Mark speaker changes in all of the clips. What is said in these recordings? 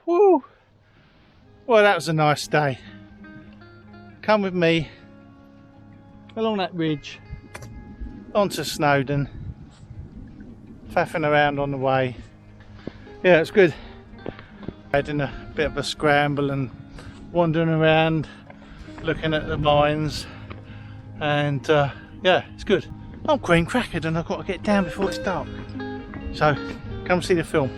Speaker 1: Woo! Well, that was a nice day. Come with me along that ridge onto Snowdon, faffing around on the way. Yeah, it's good. Having a bit of a scramble and wandering around looking at the mines, and yeah, it's good. I'm cream crackered and I've got to get down before it's dark, so come see the film.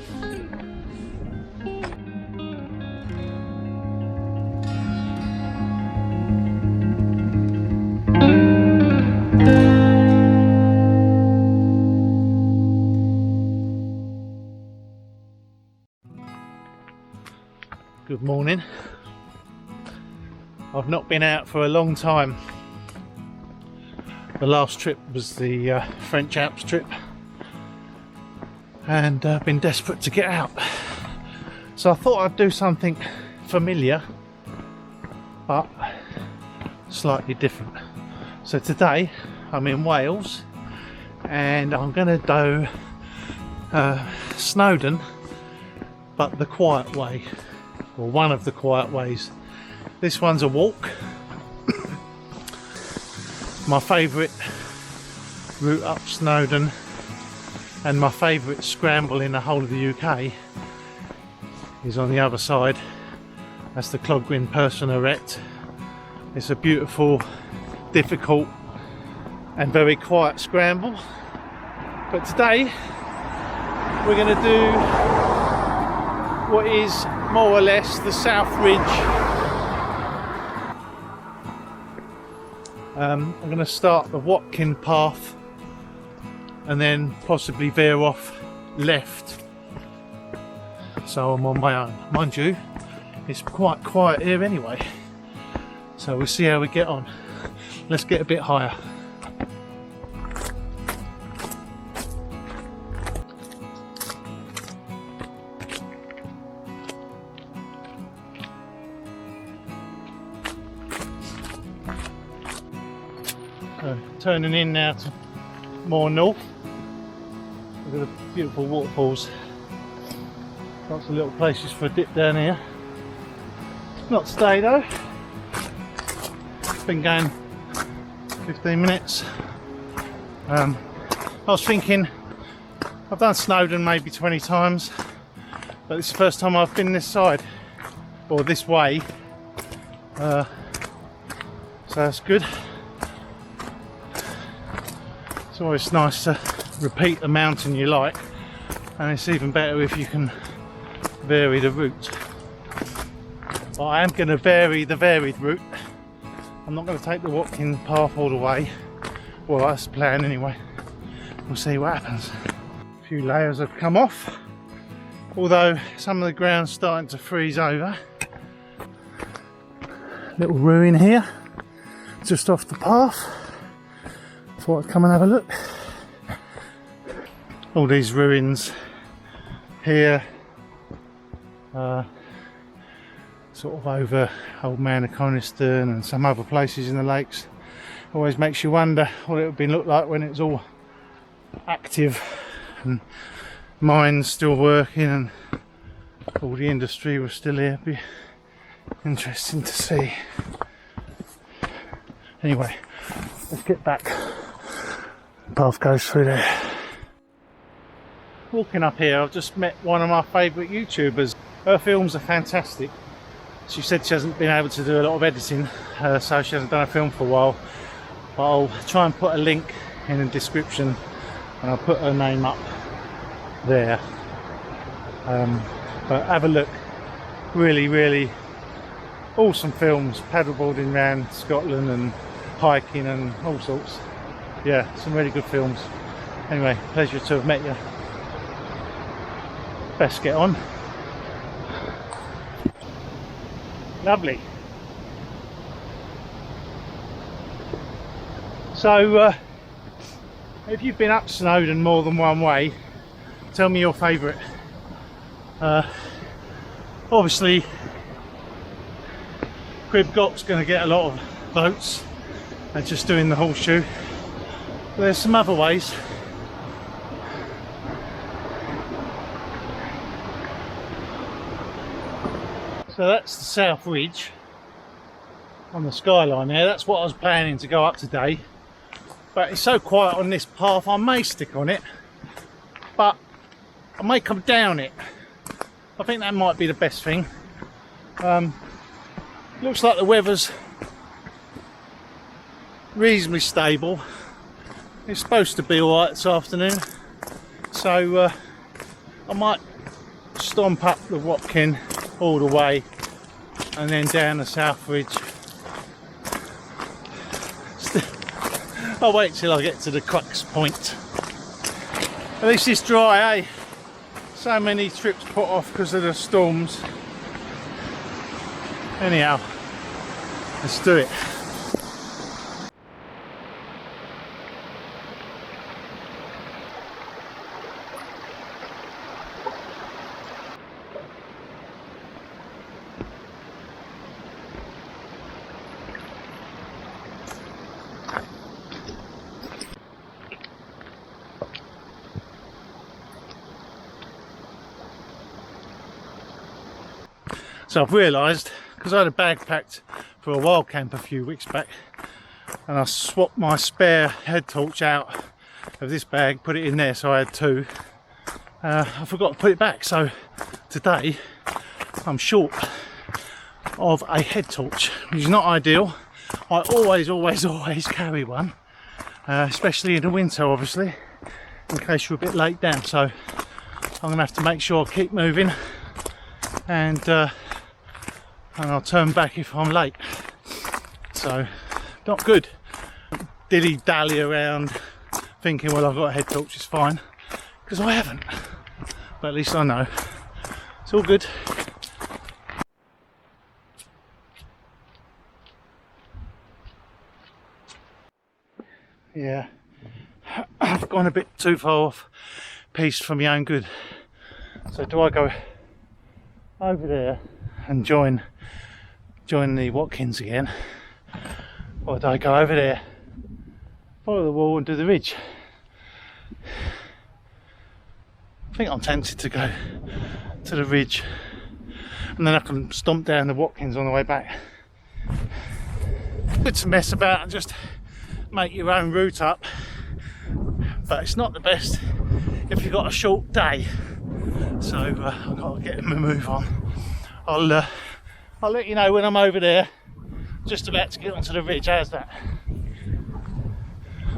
Speaker 1: Good morning. I've not been out for a long time. The last trip was the French Alps trip, and I've been desperate to get out. So I thought I'd do something familiar, but slightly different. So today I'm in Wales, and I'm going to do Snowdon, but the quiet way. Or one of the quiet ways. This one's a walk. My favourite route up Snowdon, and my favourite scramble in the whole of the UK, is on the other side. That's the Clogwyn Personarette. It's a beautiful, difficult and very quiet scramble. But today we're going to do what is more or less the South Ridge. I'm going to start the Watkin path and then possibly veer off left, so I'm on my own. Mind you, it's quite quiet here anyway, so we'll see how we get on. Let's get a bit higher. So, turning in now to more north. Look at the beautiful waterfalls. Lots of little places for a dip down here. Not today though. Been going 15 minutes. I was thinking, I've done Snowdon maybe 20 times, but it's the first time I've been this side, or this way. So that's good. It's always nice to repeat the mountain you like, and it's even better if you can vary the route. But I am going to vary the varied route. I'm not going to take the Watkin path all the way. Well, that's the plan anyway. We'll see what happens. A few layers have come off, although some of the ground's starting to freeze over. Little ruin here, just off the path. Thought I'd come and have a look. All these ruins here, sort of over Old Man of Coniston and some other places in the lakes. Always makes you wonder what it would be look like when it's all active and mines still working and all the industry was still here. It'd be interesting to see. Anyway, let's get back. The path goes through there. Walking up here, I've just met one of my favourite YouTubers. Her films are fantastic. She said she hasn't been able to do a lot of editing, so she hasn't done a film for a while. But I'll try and put a link in the description, and I'll put her name up there. But have a look. Really awesome films. Paddleboarding around Scotland and hiking and all sorts. Yeah, some really good films. Anyway, pleasure to have met you. Best get on. Lovely. So if you've been up Snowdon more than one way, tell me your favourite. Obviously Crib Gop's going to get a lot of votes, and just doing the horseshoe. But there's some other ways. So that's the South Ridge on the skyline there. That's what I was planning to go up today, but it's so quiet on this path I may stick on it, but I may come down it. I think that might be the best thing. Looks like the weather's reasonably stable. It's supposed to be alright this afternoon, so I might stomp up the Watkin all the way and then down the South Ridge. I'll wait till I get to the crux point. At least it's dry, eh? So many trips put off because of the storms. Anyhow, let's do it. So I've realised, because I had a bag packed for a wild camp a few weeks back, and I swapped my spare head torch out of this bag, put it in there, so I had two. I forgot to put it back, so today I'm short of a head torch, which is not ideal. I always carry one, especially in the winter, obviously, in case you're a bit late down. So I'm going to have to make sure I keep moving, and I'll turn back if I'm late. So not good. Dilly-dally around thinking, well, I've got a head torch, it's fine, because I haven't. But at least I know. It's all good. Yeah, I've gone a bit too far off piste for my own good. So do I go over there and join the Watkins again, or do I go over there, follow the wall and do the ridge? I think I'm tempted to go to the ridge, and then I can stomp down the Watkins on the way back. Good to mess about and just make your own route up, but it's not the best if you've got a short day. So I've got to get my move on. I'll let you know when I'm over there, just about to get onto the ridge. How's that?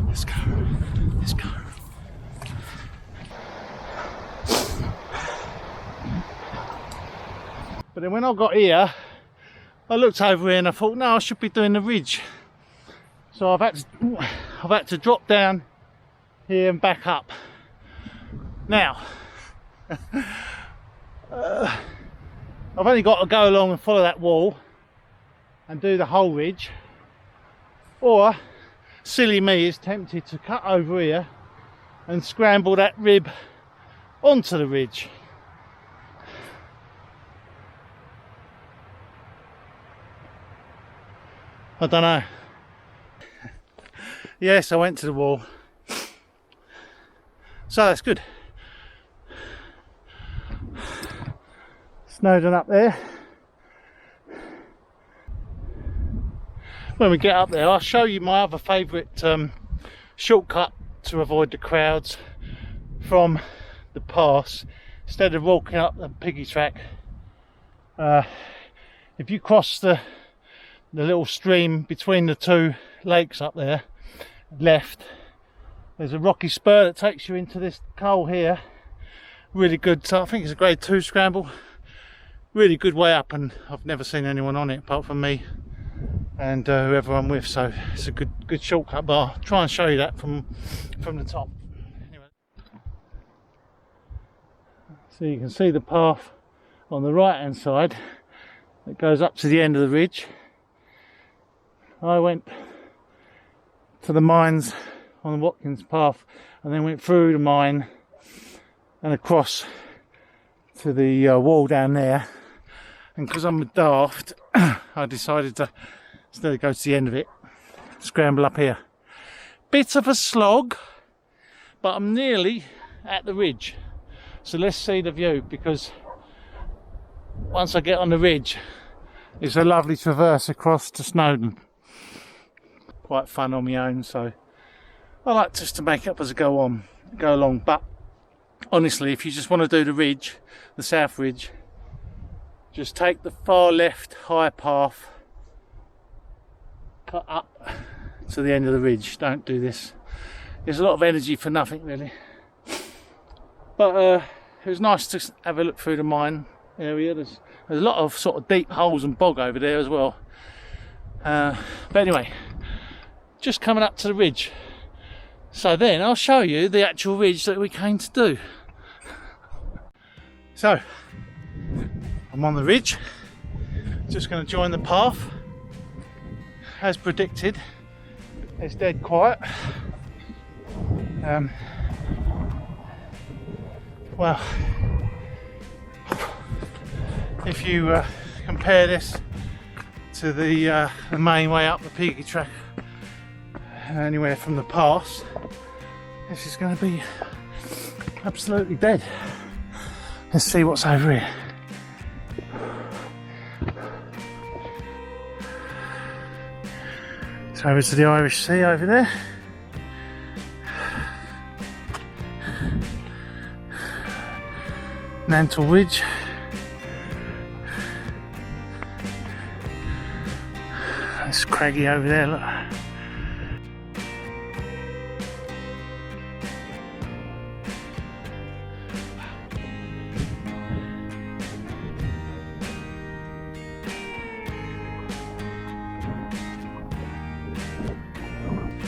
Speaker 1: Let's go, let's go. But then when I got here, I looked over here and I thought, no, I should be doing the ridge. So I've had to drop down here and back up. Now, I've only got to go along and follow that wall and do the whole ridge, or silly me is tempted to cut over here and scramble that rib onto the ridge. I don't know. Yes, I went to the wall, so that's good. Snowdon up there. When we get up there, I'll show you my other favourite shortcut to avoid the crowds from the pass. Instead of walking up the piggy track, if you cross the little stream between the two lakes up there, left, there's a rocky spur that takes you into this coal here. Really good. So I think it's a grade 2 scramble. Really good way up, and I've never seen anyone on it apart from me and whoever I'm with, so it's a good shortcut, but I'll try and show you that from the top. Anyway. So you can see the path on the right hand side that goes up to the end of the ridge. I went to the mines on the Watkins path and then went through the mine and across to the wall down there, and because I'm a daft I decided to, instead of go to the end of it, scramble up here. Bit of a slog, but I'm nearly at the ridge. So let's see the view, because once I get on the ridge, it's a lovely traverse across to Snowdon. Quite fun on my own, so I like just to make up as I go along. But honestly, if you just want to do the ridge, the South Ridge, just take the far left high path, cut up to the end of the ridge. Don't do this. There's a lot of energy for nothing really. But it was nice to have a look through the mine area. There's a lot of sort of deep holes and bog over there as well. But anyway, just coming up to the ridge. So then I'll show you the actual ridge that we came to do. So I'm on the ridge, just going to join the path. As predicted, it's dead quiet. Well, if you compare this to the main way up the Peaky track, anywhere from the pass, this is going to be absolutely dead. Let's see what's over here. It's over to the Irish Sea over there. Nantle Ridge. It's craggy over there, look.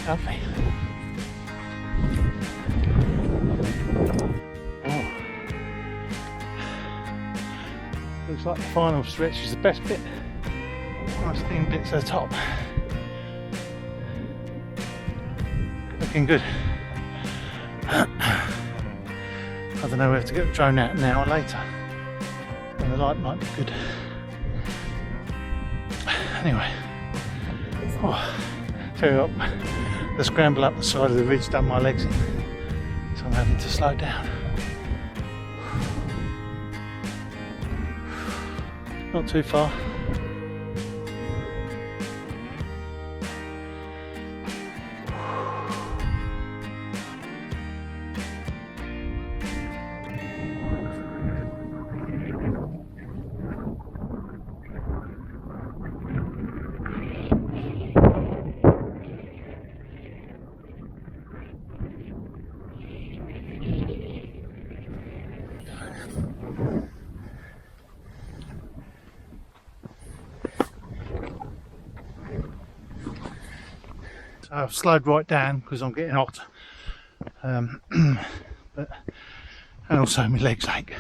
Speaker 1: Lovely. Oh. Looks like the final stretch is the best bit. Nice thin bits at the top. Looking good. I don't know whether to get the drone out now or later. And the light might be good. Anyway. Oh. Tell you what, the scramble up the side of the ridge done my legs in, so I'm having to slow down. Not too far. So I've slowed right down because I'm getting hot, but, and also my legs ache.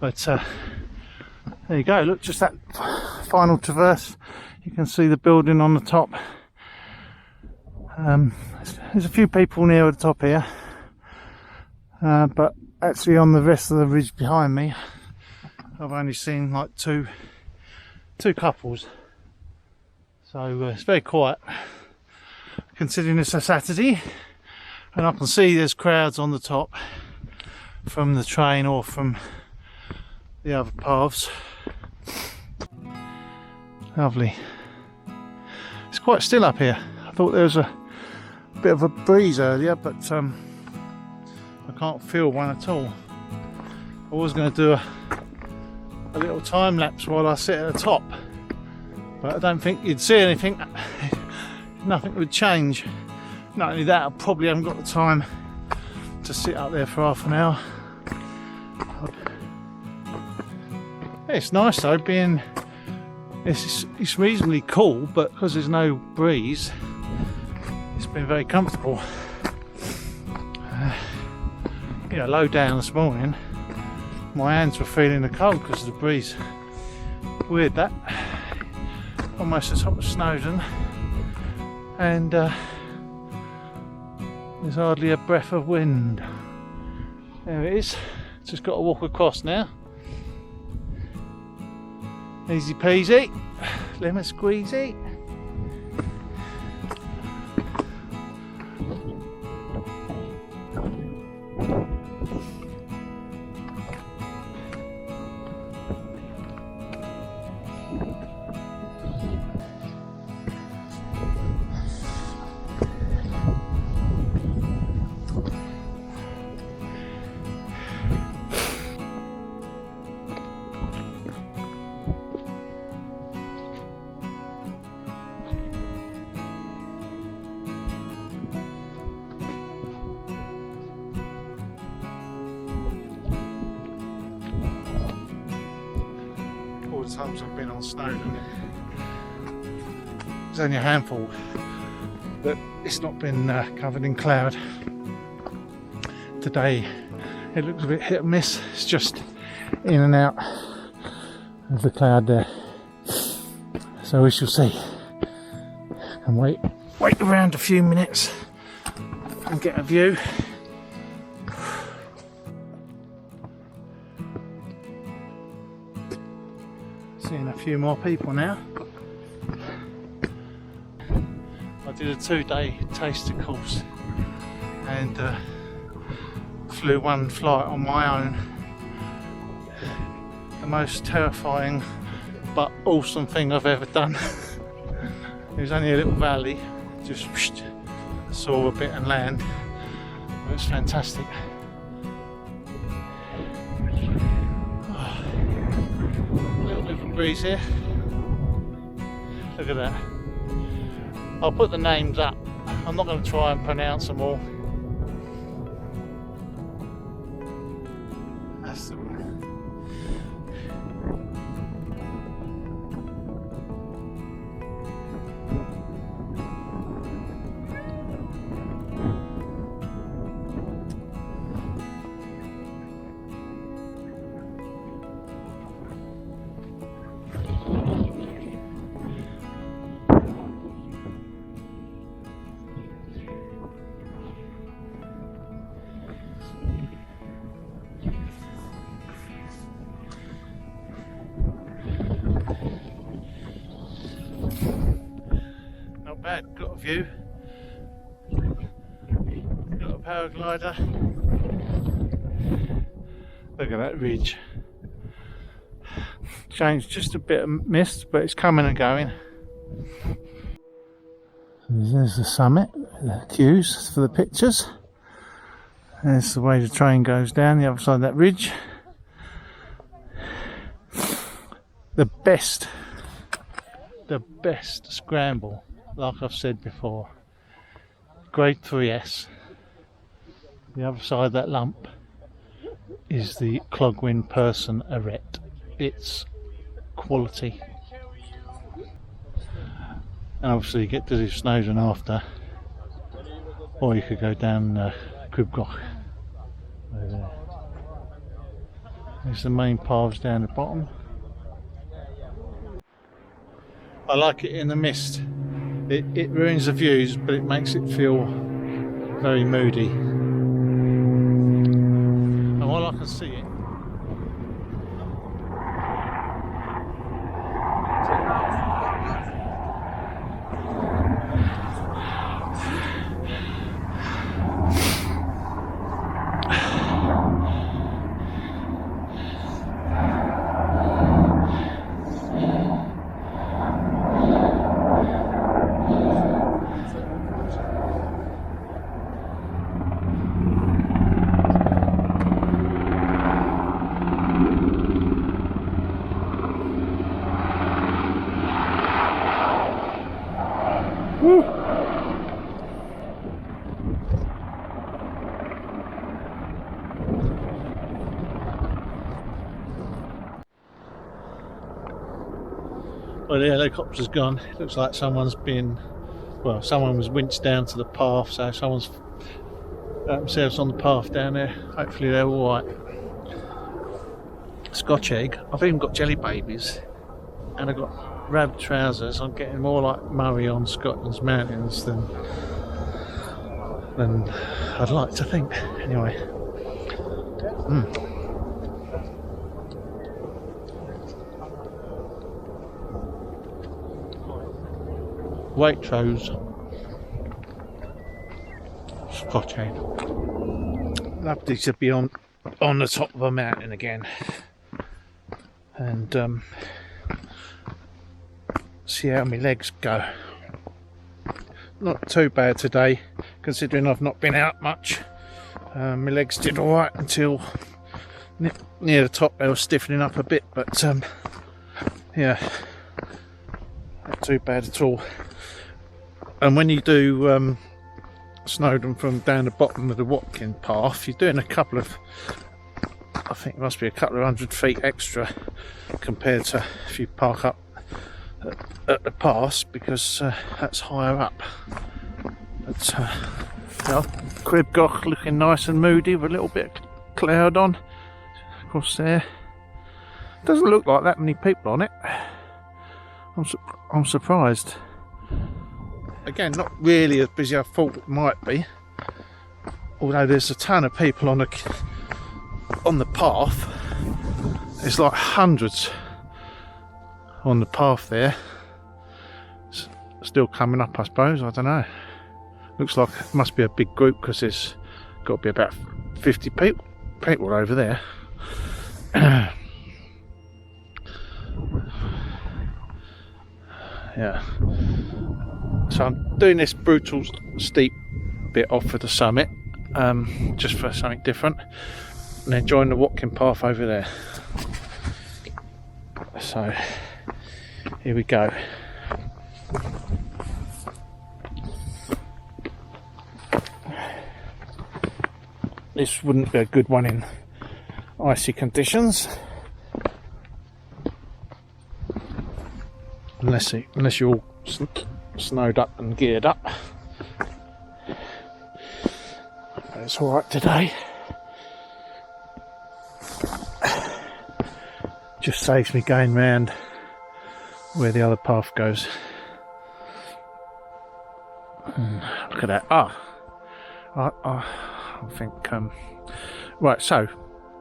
Speaker 1: But there you go, look, just that final traverse. You can see the building on the top. There's a few people near the top here, but actually on the rest of the ridge behind me I've only seen like two couples, so it's very quiet considering it's a Saturday, and I can see there's crowds on the top from the train or from the other paths. Lovely. It's quite still up here. I thought there was a bit of a breeze earlier, but I can't feel one at all. I was going to do a little time lapse while I sit at the top, but I don't think you'd see anything. Nothing would change. Not only that, I probably haven't got the time to sit up there for half an hour. It's nice though, being it's reasonably cool, but because there's no breeze, it's been very comfortable. Yeah, low down this morning, my hands were feeling the cold because of the breeze. Weird that. Almost the top of Snowdon, and there's hardly a breath of wind. There it is. Just got to walk across now. Easy peasy, lemon squeezy. the times I've been on Snowdon, there's only a handful that it's not been covered in cloud. Today it looks a bit hit and miss. It's just in and out of the cloud there, so we shall see. And wait around a few minutes and get a view. Seeing a few more people now. I did a 2-day taster course and flew one flight on my own. The most terrifying but awesome thing I've ever done. It was only a little valley, just saw a bit and land. It was fantastic. Little breeze here. Look at that. I'll put the names up. I'm not going to try and pronounce them all. That's the one. Bad, got a view, got a paraglider. Look at that ridge. Changed just a bit of mist, but it's coming and going. There's the summit, the cues for the pictures. There's the way the train goes down the other side of that ridge. The best scramble, like I've said before, grade 3S. The other side of that lump is the Clogwyn Person Arete. It's quality. And obviously you get to do Snowdon after, or you could go down Cribgoch. There's the main paths down the bottom. I like it in the mist. It ruins the views, but it makes it feel very moody. And while I can see it, well, the helicopter's gone. It looks like someone was winched down to the path, so someone's themselves on the path down there. Hopefully they're alright. Scotch egg. I've even got jelly babies, and I've got rabbit trousers. I'm getting more like Murray on Scotland's mountains than I'd like to think. Anyway. Waitrose, Scotch egg. Lovely to be on the top of a mountain again, and see how my legs go. Not too bad today, considering I've not been out much. My legs did alright until near the top. They were stiffening up a bit, but yeah, not too bad at all. And when you do Snowdon from down the bottom of the Watkin path, you're doing a couple of I think it must be a couple of 100 feet extra compared to if you park up at the pass, because that's higher up. But Cribgoch looking nice and moody with a little bit of cloud on across there. Doesn't look like that many people on it. I'm surprised. Again, not really as busy as I thought it might be, although there's a ton of people on the path. There's like hundreds on the path there. Still coming up, I suppose. I don't know. Looks like it must be a big group, because there's got to be about 50 people over there. Yeah. So I'm doing this brutal steep bit off of the summit, just for something different, and then join the Watkin path over there. So here we go. This wouldn't be a good one in icy conditions, unless you're all snowed up and geared up. But it's all right today. Just saves me going round where the other path goes. Look at that. I think right, so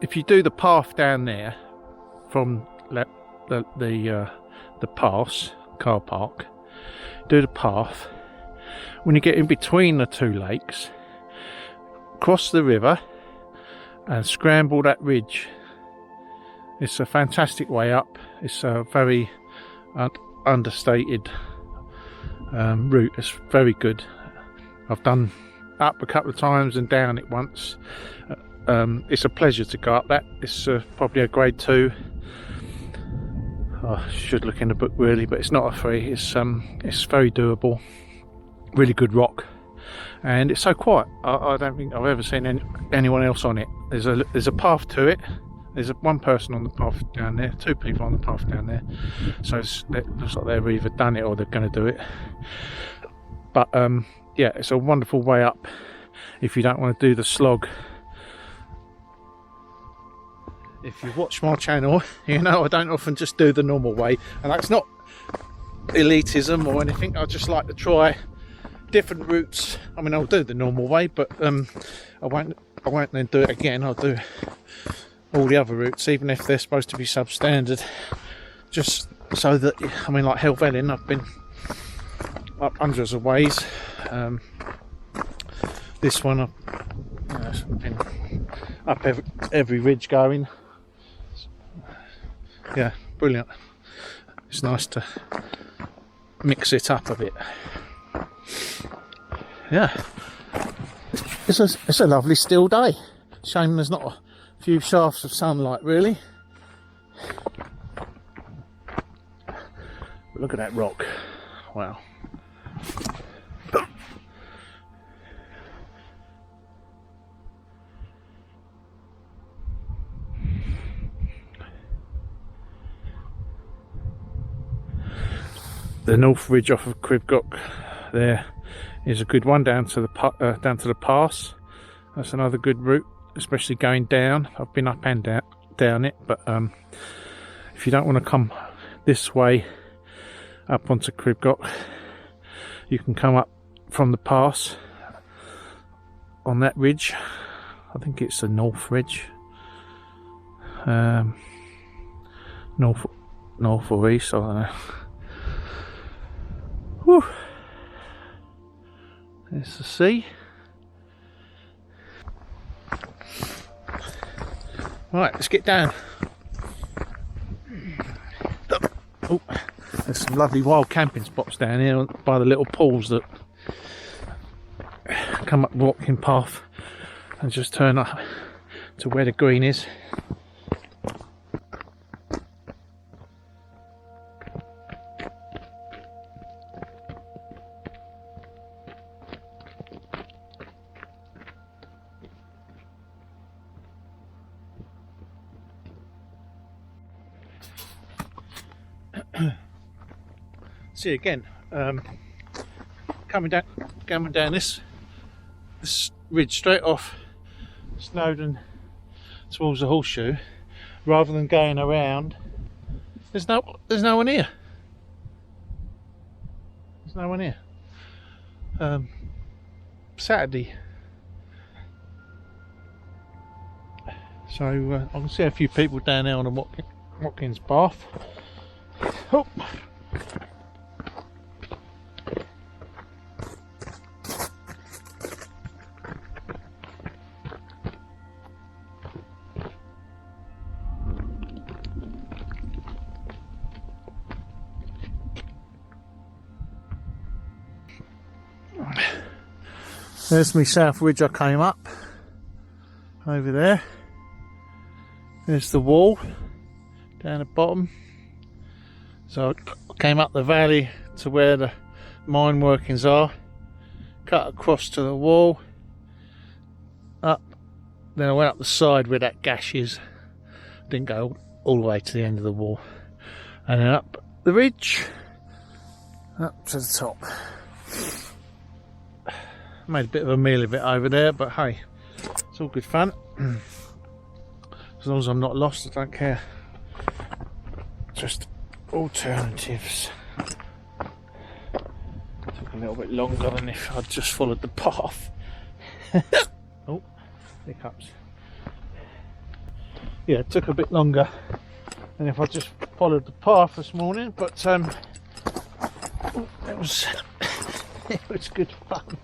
Speaker 1: if you do the path down there from the pass car park, do the path. When you get in between the two lakes, cross the river and scramble that ridge. It's a fantastic way up. It's a very understated route. It's very good. I've done up a couple of times and down it once. It's a pleasure to go up that. It's probably a grade 2. I should look in the book really, but it's not a 3. It's very doable. Really good rock, and it's so quiet. I don't think I've ever seen anyone else on it. There's a path to it. There's one person on the path down there, 2 people on the path down there. So it looks like they've either done it or they're going to do it. But yeah, it's a wonderful way up if you don't want to do the slog. If you watch my channel, you know I don't often just do the normal way, and that's not elitism or anything. I just like to try different routes. I mean, I'll do the normal way, but I won't then do it again. I'll do all the other routes, even if they're supposed to be substandard, just so that, I mean, like Helvellyn, I've been up hundreds of ways. This one I've been up every ridge going. Yeah, brilliant. It's nice to mix it up a bit. Yeah, it's a lovely still day. Shame there's not a few shafts of sunlight really. But look at that rock. Wow. The North Ridge off of Cribgoch there is a good one down to the pass. That's another good route, especially going down. I've been up and down it, but if you don't want to come this way up onto Cribgoch, you can come up from the pass on that ridge. I think it's the North Ridge, north or east, I don't know. Whew. There's the sea. Right, let's get down. Oh, there's some lovely wild camping spots down here by the little pools that come up the Watkin path and just turn up to where the green is. see again. Coming down this ridge straight off Snowdon towards the horseshoe, rather than going around. There's no one here. There's no one here. Saturday. So I can see a few people down there on the Watkins path. Oh. There's my South Ridge I came up over there. There's the wall down the bottom. So I came up the valley to where the mine workings are, cut across to the wall, up, then I went up the side where that gash is. Didn't go all the way to the end of the wall, and then up the ridge, up to the top. Made a bit of a meal of it over there, but hey, it's all good fun. As long as I'm not lost, I don't care. Just alternatives. Took a little bit longer than if I'd just followed the path. Oh, hiccups. Yeah, it took a bit longer than if I just followed the path this morning, but it was it was good fun.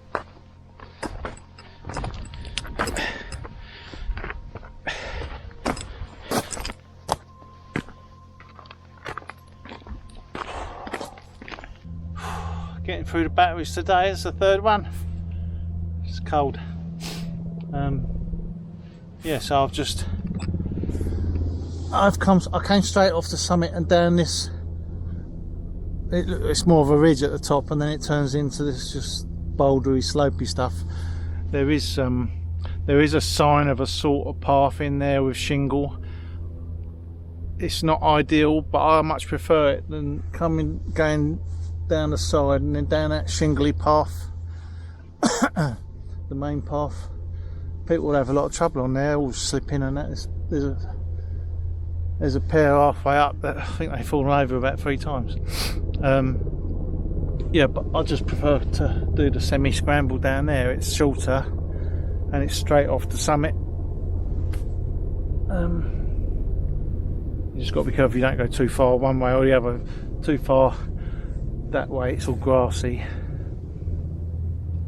Speaker 1: Getting through the batteries today is the third one. It's cold. Yeah, so I came straight off the summit and down this. It's more of a ridge at the top, and then it turns into this just bouldery, slopey stuff. There is a sign of a sort of path in there with shingle. It's not ideal, but I much prefer it than going down the side and then down that shingly path. The main path, people will have a lot of trouble on there, all slipping and that. There's a pair halfway up that I think they've fallen over about 3 times. Yeah, but I just prefer to do the semi-scramble down there. It's shorter and it's straight off the summit. You just got to be careful you don't go too far one way or the other. Too far that way, it's all grassy.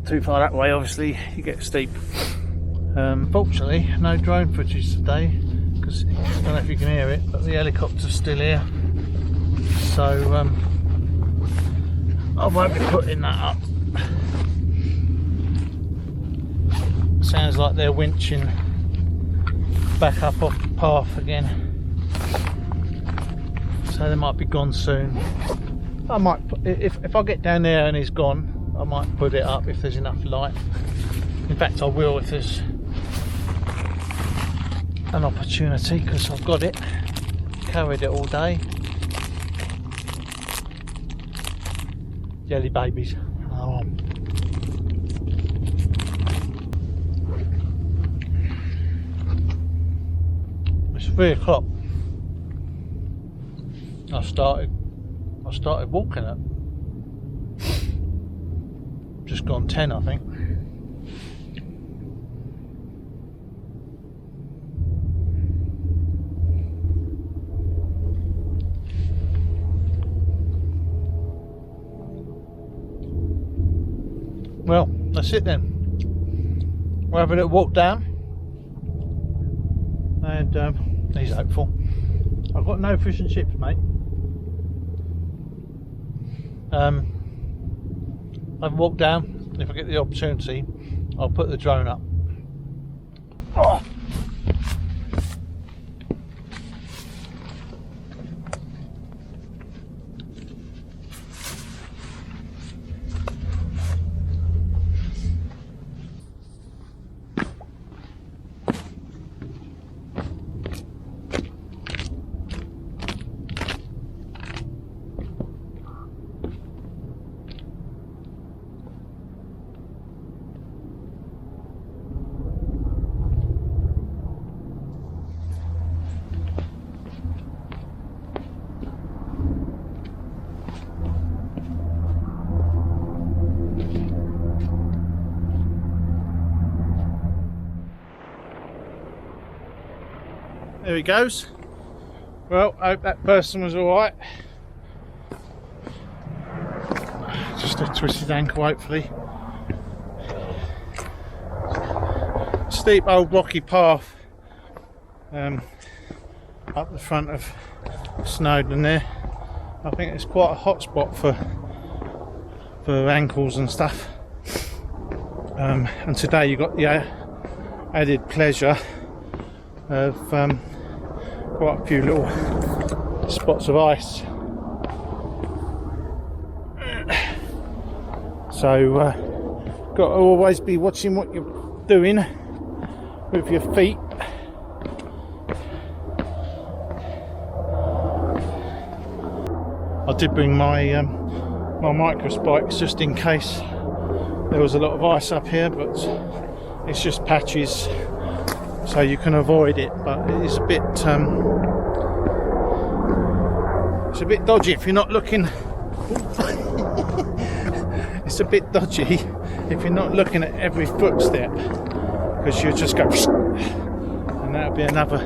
Speaker 1: Too far that way, obviously, you get steep. Fortunately, no drone footage today, because I don't know if you can hear it, but the helicopter's still here. So I won't be putting that up. Sounds like they're winching back up off the path again. So they might be gone soon. I might put, if I get down there and he's gone, I might put it up if there's enough light. In fact, I will if there's an opportunity, because I've got it, carried it all day. Jelly babies. Oh. It's 3 o'clock. I started walking it. Just gone 10, I think. Well, that's it then. We're having a walk down, and he's hopeful. I've got no fish and chips, mate. I've walked down. If I get the opportunity, I'll put the drone up. Oh. There he goes. Well, I hope that person was alright. Just a twisted ankle, hopefully. Steep old rocky path up the front of Snowdon there. I think it's quite a hot spot for ankles and stuff. And today you got the added pleasure of quite a few little spots of ice. So got to always be watching what you're doing with your feet. I did bring my my micro spikes just in case there was a lot of ice up here, but it's just patches, so you can avoid it. But it is a bit it's a bit dodgy if you're not looking. It's a bit dodgy if you're not looking at every footstep, because you just go and that'll be another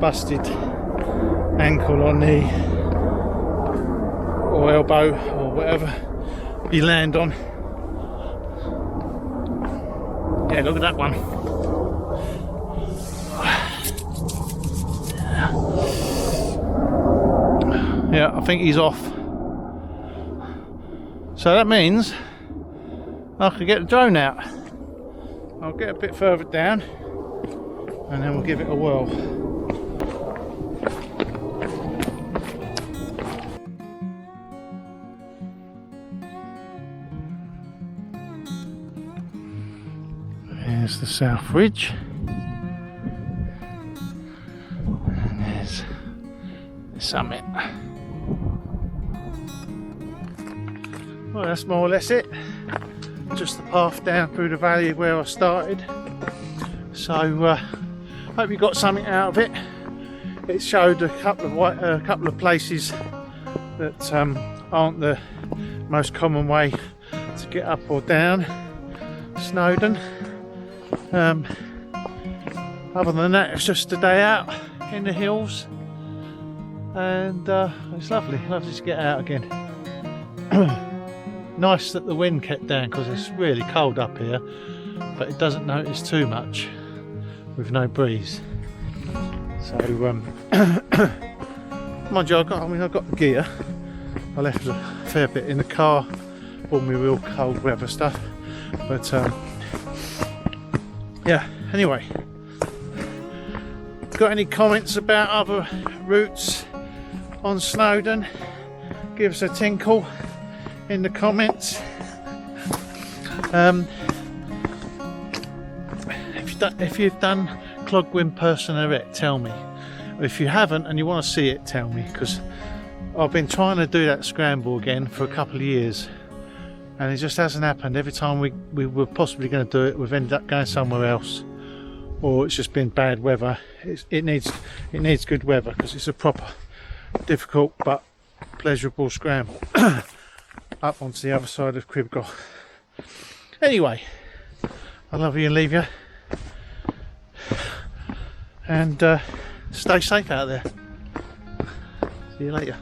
Speaker 1: busted ankle or knee or elbow or whatever you land on. Yeah, look at that one. Yeah, I think he's off. So that means I could get the drone out. I'll get a bit further down and then we'll give it a whirl. There's the South Ridge. And there's the summit. Well, that's more or less it. Just the path down through the valley where I started. So hope you got something out of it. It showed a couple of places that aren't the most common way to get up or down Snowdon. Other than that, it's just a day out in the hills, and it's lovely to get out again. Nice that the wind kept down, because it's really cold up here, but it doesn't notice too much with no breeze. So mind you, I've got the gear. I left a fair bit in the car, all my real cold weather stuff, but yeah, anyway, got any comments about other routes on Snowdon, give us a tinkle in the comments. If you've done Clogwyn Personarette, tell me. If you haven't and you want to see it, tell me, because I've been trying to do that scramble again for a couple of years and it just hasn't happened. Every time we were possibly going to do it, we've ended up going somewhere else, or it's just been bad weather. It needs good weather, because it's a proper difficult but pleasurable scramble up onto the other side of Cribgold. Anyway, I love you and leave you, and stay safe out there. See you later.